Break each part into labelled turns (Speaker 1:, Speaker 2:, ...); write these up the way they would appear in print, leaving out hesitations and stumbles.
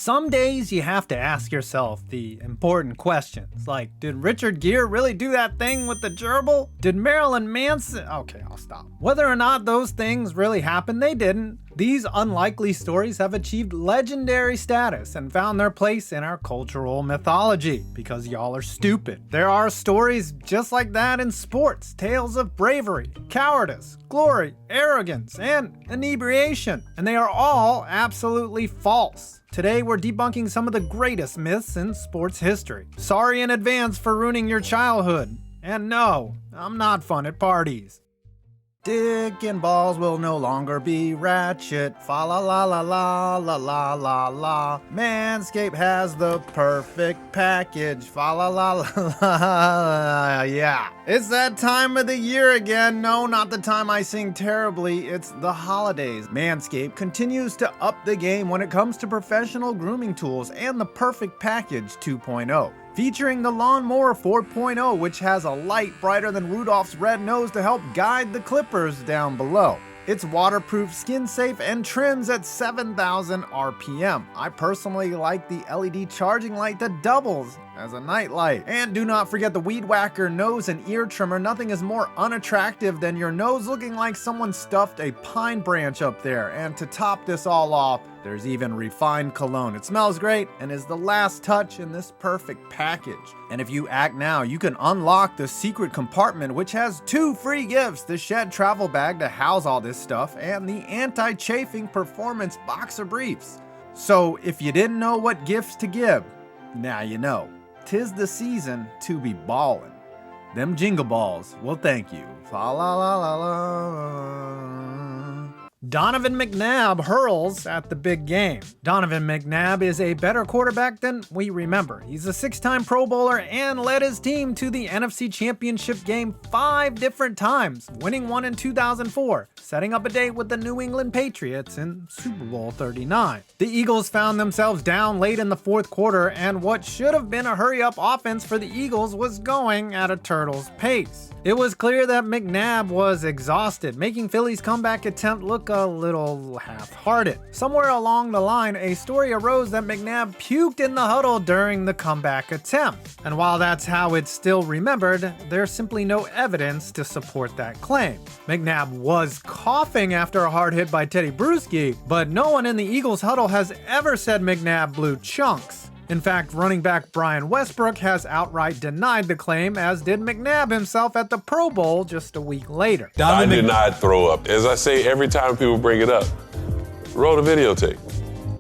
Speaker 1: Some days you have to ask yourself the important questions, like, did Richard Gere really do that thing with the gerbil? Did Marilyn Manson? Okay, I'll stop. Whether or not those things really happened, they didn't. These unlikely stories have achieved legendary status and found their place in our cultural mythology because y'all are stupid. There are stories just like that in sports, tales of bravery, cowardice, glory, arrogance, and inebriation, and they are all absolutely false. Today we're debunking some of the greatest myths in sports history. Sorry in advance for ruining your childhood. And no, I'm not fun at parties. Dick and balls will no longer be ratchet. Fa la la la la la la la la. Manscape has the perfect package. Fa la la la la. Yeah. It's that time of the year again. No, not the time I sing terribly. It's the holidays. Manscaped continues to up the game when it comes to professional grooming tools and the perfect package 2.0. Featuring the Lawnmower 4.0, which has a light brighter than Rudolph's red nose to help guide the clippers down below. It's waterproof, skin safe, and trims at 7,000 RPM. I personally like the LED charging light that doubles as a night light. And do not forget the Weed Whacker nose and ear trimmer. Nothing is more unattractive than your nose looking like someone stuffed a pine branch up there. And to top this all off, there's even refined cologne. It smells great and is the last touch in this perfect package. And if you act now, you can unlock the secret compartment, which has 2 free gifts: the Shed travel bag to house all this stuff and the anti-chafing performance boxer briefs. So if you didn't know what gifts to give, now you know. 'Tis the season to be ballin'. Them jingle balls will thank you. Fa la la la la. Donovan McNabb hurls at the big game. Donovan McNabb is a better quarterback than we remember. He's a 6-time Pro Bowler and led his team to the NFC Championship game 5 different times, winning one in 2004, setting up a date with the New England Patriots in Super Bowl 39. The Eagles found themselves down late in the 4th quarter, and what should have been a hurry-up offense for the Eagles was going at a turtle's pace. It was clear that McNabb was exhausted, making Philly's comeback attempt look a little half-hearted. Somewhere along the line, a story arose that McNabb puked in the huddle during the comeback attempt. And while that's how it's still remembered, there's simply no evidence to support that claim. McNabb was coughing after a hard hit by Teddy Bruschi, but no one in the Eagles huddle has ever said McNabb blew chunks. In fact, running back Brian Westbrook has outright denied the claim, as did McNabb himself at the Pro Bowl just a week later.
Speaker 2: I did not throw up. As I say every time people bring it up, roll the videotape.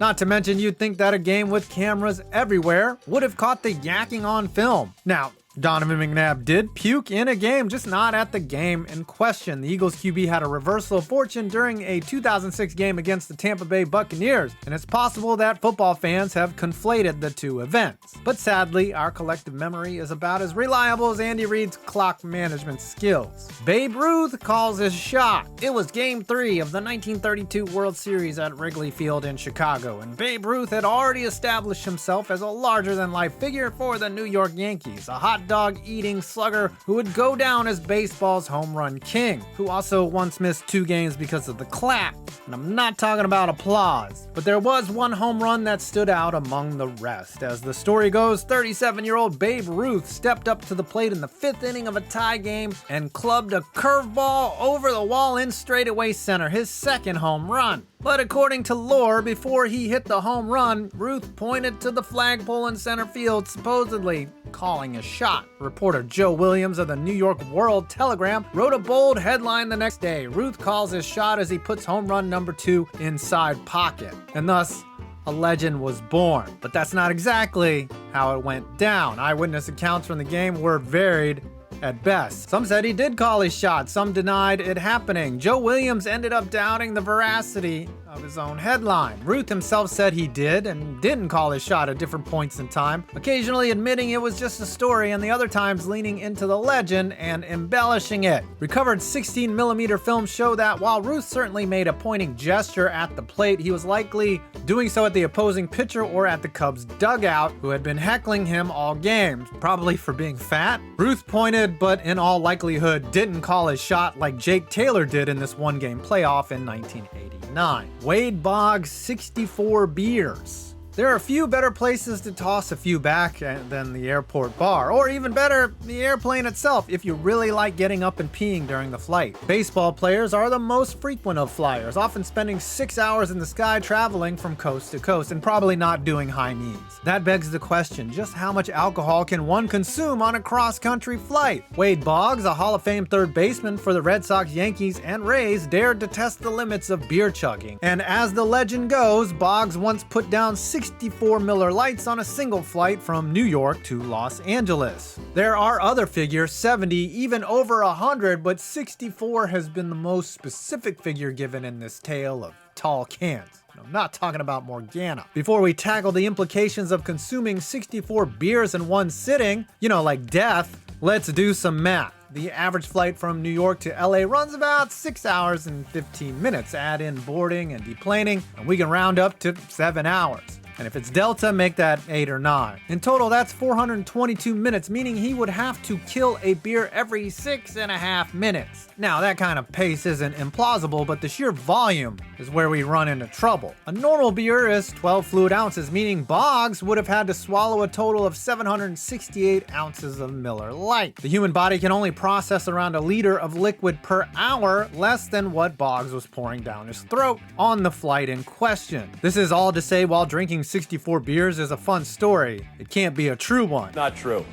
Speaker 1: Not to mention, you'd think that a game with cameras everywhere would have caught the yakking on film. Now, Donovan McNabb did puke in a game, just not at the game in question. The Eagles QB had a reversal of fortune during a 2006 game against the Tampa Bay Buccaneers, and it's possible that football fans have conflated the two events. But sadly, our collective memory is about as reliable as Andy Reid's clock management skills. Babe Ruth calls his shot. It was Game 3 of the 1932 World Series at Wrigley Field in Chicago, and Babe Ruth had already established himself as a larger-than-life figure for the New York Yankees, a hot dog-eating slugger who would go down as baseball's home run king, who also once missed 2 games because of the clap. And I'm not talking about applause, but there was one home run that stood out among the rest. As the story goes, 37-year-old Babe Ruth stepped up to the plate in the 5th inning of a tie game and clubbed a curveball over the wall in straightaway center, his 2nd home run. But according to lore, before he hit the home run, Ruth pointed to the flagpole in center field, supposedly calling a shot. Reporter Joe Williams of the New York World Telegram wrote a bold headline the next day: Ruth calls his shot as he puts home run number 2 inside pocket. And thus, a legend was born. But that's not exactly how it went down. Eyewitness accounts from the game were varied at best. Some said he did call his shot, some denied it happening. Joe Williams ended up doubting the veracity of his own headline. Ruth himself said he did and didn't call his shot at different points in time, occasionally admitting it was just a story and the other times leaning into the legend and embellishing it. Recovered 16mm film show that while Ruth certainly made a pointing gesture at the plate, he was likely doing so at the opposing pitcher or at the Cubs dugout, who had been heckling him all game, probably for being fat. Ruth pointed, but in all likelihood didn't call his shot like Jake Taylor did in this 1-game playoff in 1989. Wade Boggs 64 beers. There are few better places to toss a few back than the airport bar, or even better, the airplane itself if you really like getting up and peeing during the flight. Baseball players are the most frequent of flyers, often spending 6 hours in the sky traveling from coast to coast and probably not doing high knees. That begs the question, just how much alcohol can one consume on a cross-country flight? Wade Boggs, a Hall of Fame third baseman for the Red Sox, Yankees, and Rays, dared to test the limits of beer chugging. And as the legend goes, Boggs once put down 64 Miller Lights on a single flight from New York to Los Angeles. There are other figures, 70, even over 100, but 64 has been the most specific figure given in this tale of tall cans. I'm not talking about Morgana. Before we tackle the implications of consuming 64 beers in one sitting, like death, let's do some math. The average flight from New York to LA runs about 6 hours and 15 minutes. Add in boarding and deplaning, and we can round up to 7 hours. And if it's Delta, make that 8 or 9. In total, that's 422 minutes, meaning he would have to kill a beer every 6.5 minutes. Now, that kind of pace isn't implausible, but the sheer volume is where we run into trouble. A normal beer is 12 fluid ounces, meaning Boggs would have had to swallow a total of 768 ounces of Miller Lite. The human body can only process around a liter of liquid per hour, less than what Boggs was pouring down his throat on the flight in question. This is all to say, while drinking 64 beers is a fun story, it can't be a true one.
Speaker 3: Not true.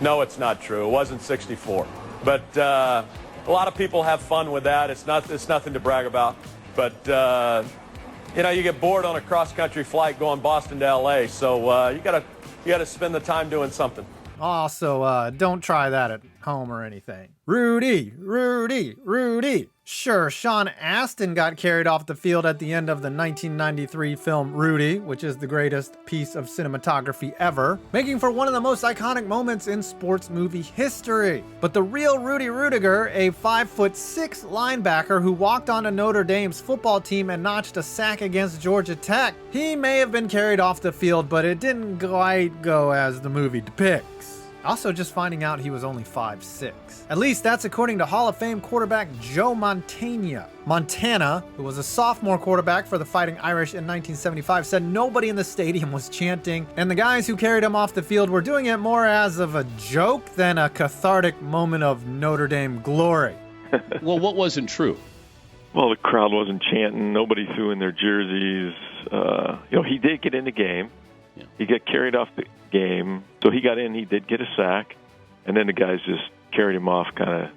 Speaker 3: No, it's not true. It wasn't 64. But a lot of people have fun with that. It's nothing to brag about. But you get bored on a cross-country flight going Boston to LA, so you gotta spend the time doing something.
Speaker 1: Also, don't try that at home or anything. Rudy. Sure, Sean Astin got carried off the field at the end of the 1993 film Rudy, which is the greatest piece of cinematography ever, making for one of the most iconic moments in sports movie history. But the real Rudy Rudiger, a 5'6" linebacker who walked onto Notre Dame's football team and notched a sack against Georgia Tech, he may have been carried off the field, but it didn't quite go as the movie depicts. Also, just finding out he was only 5'6". At least that's according to Hall of Fame quarterback Joe Montana. Montana, who was a sophomore quarterback for the Fighting Irish in 1975, said nobody in the stadium was chanting, and the guys who carried him off the field were doing it more as of a joke than a cathartic moment of Notre Dame glory.
Speaker 4: Well, what wasn't true?
Speaker 5: Well, the crowd wasn't chanting. Nobody threw in their jerseys. He did get in the game. Yeah. He got carried off the game. So he got in. He did get a sack. And then the guys just carried him off kind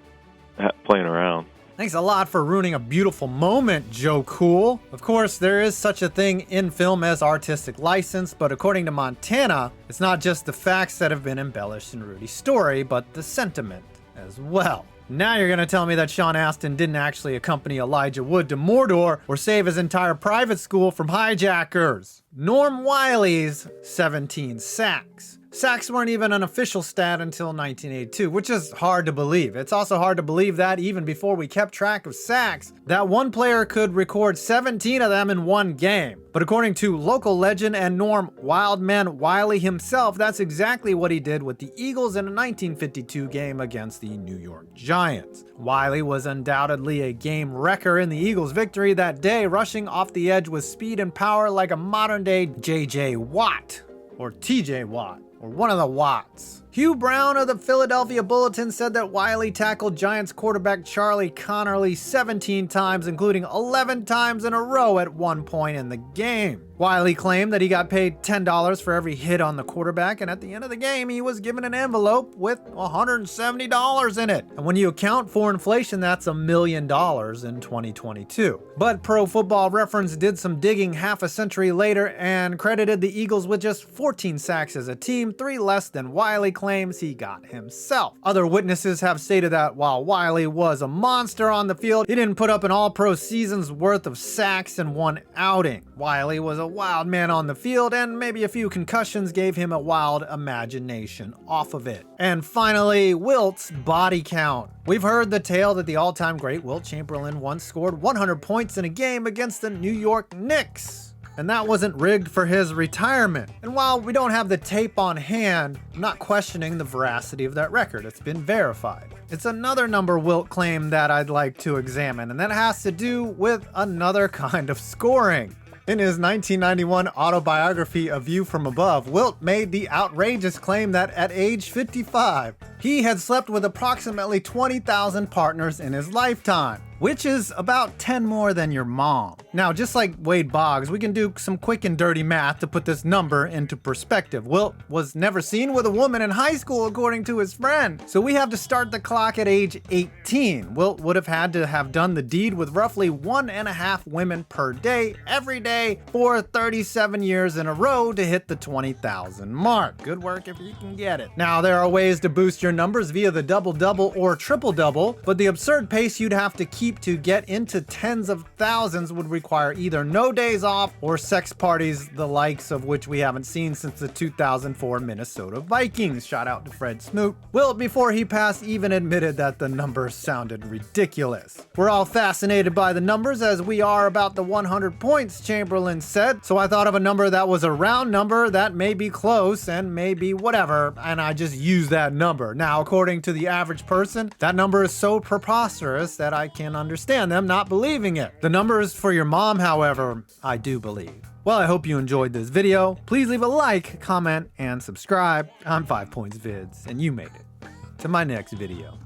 Speaker 5: of playing around.
Speaker 1: Thanks a lot for ruining a beautiful moment, Joe Cool. Of course, there is such a thing in film as artistic license, but according to Montana, it's not just the facts that have been embellished in Rudy's story, but the sentiment as well. Now you're going to tell me that Sean Astin didn't actually accompany Elijah Wood to Mordor or save his entire private school from hijackers. Norm Wiley's 17 sacks. Sacks weren't even an official stat until 1982, which is hard to believe. It's also hard to believe that even before we kept track of sacks, that one player could record 17 of them in one game. But according to local legend and Norm Wildman Wiley himself, that's exactly what he did with the Eagles in a 1952 game against the New York Giants. Wiley was undoubtedly a game wrecker in the Eagles' victory that day, rushing off the edge with speed and power like a modern-day J.J. Watt, or T.J. Watt, or one of the Watts. Hugh Brown of the Philadelphia Bulletin said that Wiley tackled Giants quarterback Charlie Connerly 17 times, including 11 times in a row at one point in the game. Wiley claimed that he got paid $10 for every hit on the quarterback, and at the end of the game, he was given an envelope with $170 in it. And when you account for inflation, that's $1 million in 2022. But Pro Football Reference did some digging half a century later and credited the Eagles with just 14 sacks as a team, 3 less than Wiley claims he got himself. Other witnesses have stated that while Wiley was a monster on the field, he didn't put up an all-pro season's worth of sacks in one outing. Wiley was a wild man on the field, and maybe a few concussions gave him a wild imagination off of it. And finally, Wilt's body count. We've heard the tale that the all-time great Wilt Chamberlain once scored 100 points in a game against the New York Knicks. And that wasn't rigged for his retirement. And while we don't have the tape on hand, I'm not questioning the veracity of that record. It's been verified. It's another number Wilt claimed that I'd like to examine, and that has to do with another kind of scoring. In his 1991 autobiography, A View from Above, Wilt made the outrageous claim that at age 55, he had slept with approximately 20,000 partners in his lifetime, which is about 10 more than your mom. Now, just like Wade Boggs, we can do some quick and dirty math to put this number into perspective. Wilt was never seen with a woman in high school, according to his friend. So we have to start the clock at age 18. Wilt would have had to have done the deed with roughly 1.5 women per day, every day, for 37 years in a row to hit the 20,000 mark. Good work if you can get it. Now, there are ways to boost your numbers via the double-double or triple-double, but the absurd pace you'd have to keep to get into tens of thousands would require either no days off or sex parties, the likes of which we haven't seen since the 2004 Minnesota Vikings. Shout out to Fred Smoot. Wilt, before he passed, even admitted that the numbers sounded ridiculous. We're all fascinated by the numbers, as we are about the 100 points, Chamberlain said, so I thought of a number that was a round number that may be close and may be whatever, and I just used that number. Now, according to the average person, that number is so preposterous that I can understand them not believing it. The numbers for your mom, however, I do believe. Well, I hope you enjoyed this video. Please leave a like, comment, and subscribe. I'm 5 Points Vids, and you made it to my next video.